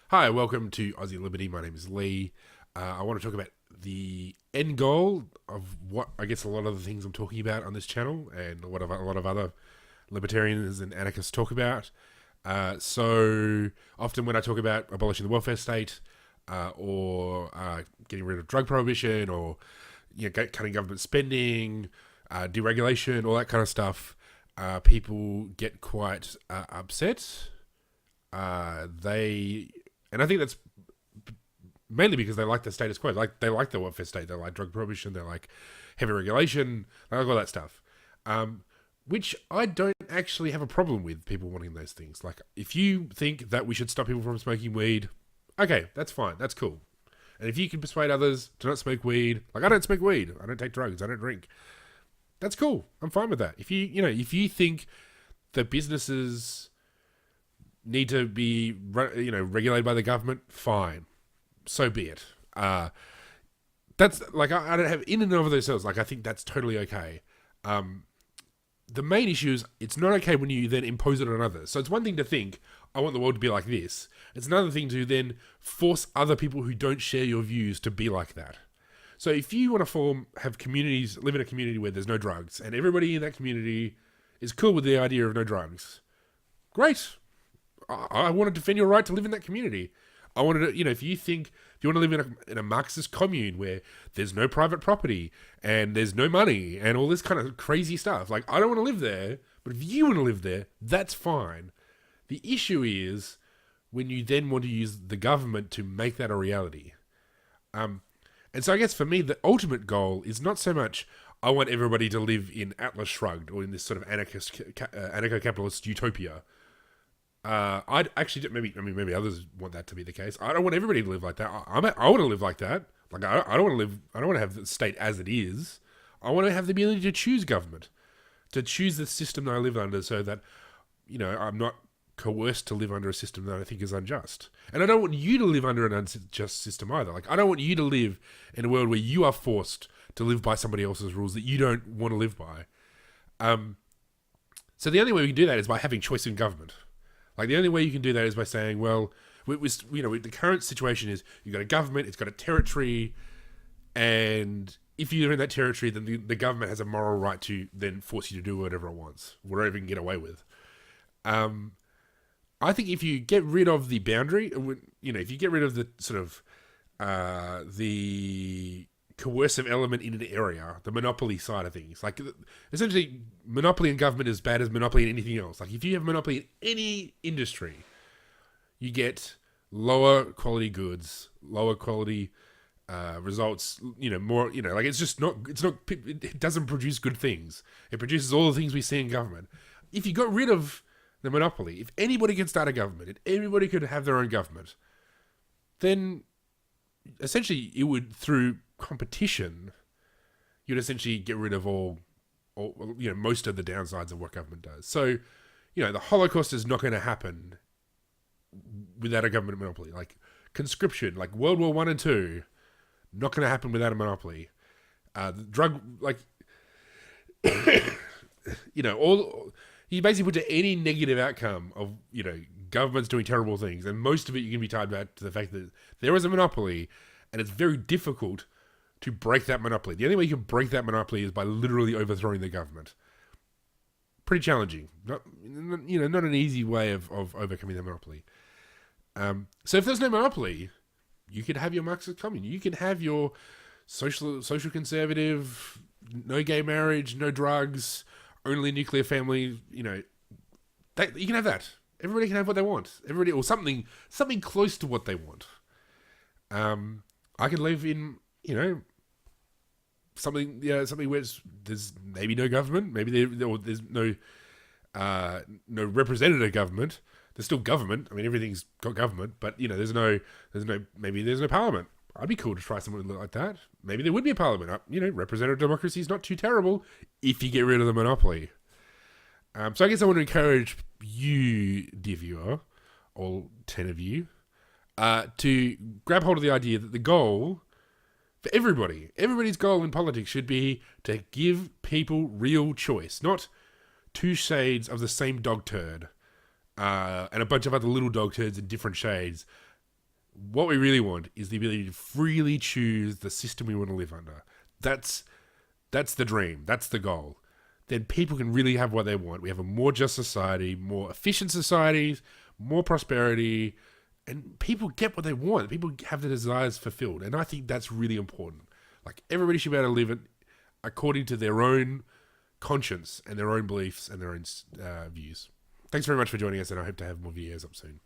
Hi, welcome to Aussie Liberty. My name is Lee. I want to talk about the end goal of what I guess a lot of the things I'm talking about on this channel and what a lot of other libertarians and anarchists talk about. So often when I talk about abolishing the welfare state or getting rid of drug prohibition or cutting government spending, deregulation, all that kind of stuff, people get quite upset. And I think that's mainly because they like the status quo. They like the welfare state. They like drug prohibition. They like heavy regulation. They like all that stuff. Which I don't actually have a problem with people wanting those things. Like, if you think that we should stop people from smoking weed, okay, that's fine. That's cool. And if you can persuade others to not smoke weed, like, I don't smoke weed. I don't take drugs. I don't drink. That's cool. I'm fine with that. If if you think that businesses need to be regulated by the government, fine, so be it. That's like, I don't have in and of themselves, like, I think that's totally okay. The main issue is it's not okay when you then impose it on others. So it's one thing to think, I want the world to be like this. It's another thing to then force other people who don't share your views to be like that. So if you want to have communities, live in a community where there's no drugs, and everybody in that community is cool with the idea of no drugs, great. I want to defend your right to live in that community. I wanted to, if you want to live in a Marxist commune where there's no private property and there's no money and all this kind of crazy stuff, like, I don't want to live there, but if you want to live there, that's fine. The issue is when you then want to use the government to make that a reality. And so I guess for me, the ultimate goal is not so much I want everybody to live in Atlas Shrugged or in this sort of anarcho-capitalist utopia. I'd actually maybe others want that to be the case. I don't want everybody to live like that. I want to live like that. Like, I don't want to live. I don't want to have the state as it is. I want to have the ability to choose government, to choose the system that I live under, so that I'm not coerced to live under a system that I think is unjust. And I don't want you to live under an unjust system either. Like, I don't want you to live in a world where you are forced to live by somebody else's rules that you don't want to live by. So the only way we can do that is by having choice in government. Like, the only way you can do that is by saying, well, the current situation is you've got a government, it's got a territory, and if you're in that territory, then the government has a moral right to then force you to do whatever it wants, whatever it can get away with. I think if you get rid of the boundary, if you get rid of the sort of the coercive element in an area, the monopoly side of things, like, essentially monopoly in government is bad as monopoly in anything else. Like, if you have monopoly in any industry, you get lower quality goods, lower quality results, more, like, it doesn't produce good things. It produces all the things we see in government. If you got rid of the monopoly, if anybody could start a government, if everybody could have their own government, then essentially it would, through competition, you'd essentially get rid of all most of the downsides of what government does. So, the Holocaust is not going to happen without a government monopoly. Like, conscription, like World War I and II, not going to happen without a monopoly. The drug, like, all, you basically put to any negative outcome of, governments doing terrible things, and most of it you can be tied back to the fact that there is a monopoly, and it's very difficult to break that monopoly. The only way you can break that monopoly is by literally overthrowing the government. Pretty challenging. Not an easy way of overcoming that monopoly. So if there's no monopoly, you could have your Marxist commune. You can have your social conservative, no gay marriage, no drugs, only nuclear family. You can have that. Everybody can have what they want. Everybody, or something close to what they want. I can live in, something where there's maybe no government, maybe there's no representative government. There's still government. I mean, everything's got government, but there's no parliament. I'd be cool to try something like that. Maybe there would be a parliament. Representative democracy is not too terrible if you get rid of the monopoly. So I guess I want to encourage you, dear viewer, all 10 of you, to grab hold of the idea that the goal for everybody's goal in politics should be to give people real choice, not two shades of the same dog turd, and a bunch of other little dog turds in different shades, What we really want is the ability to freely choose the system we want to live under. That's the dream. That's the goal. Then people can really have what they want. We have a more just society, more efficient societies, more prosperity, and people get what they want. People have their desires fulfilled. And I think that's really important. Like, everybody should be able to live it according to their own conscience and their own beliefs and their own views. Thanks very much for joining us, and I hope to have more videos up soon.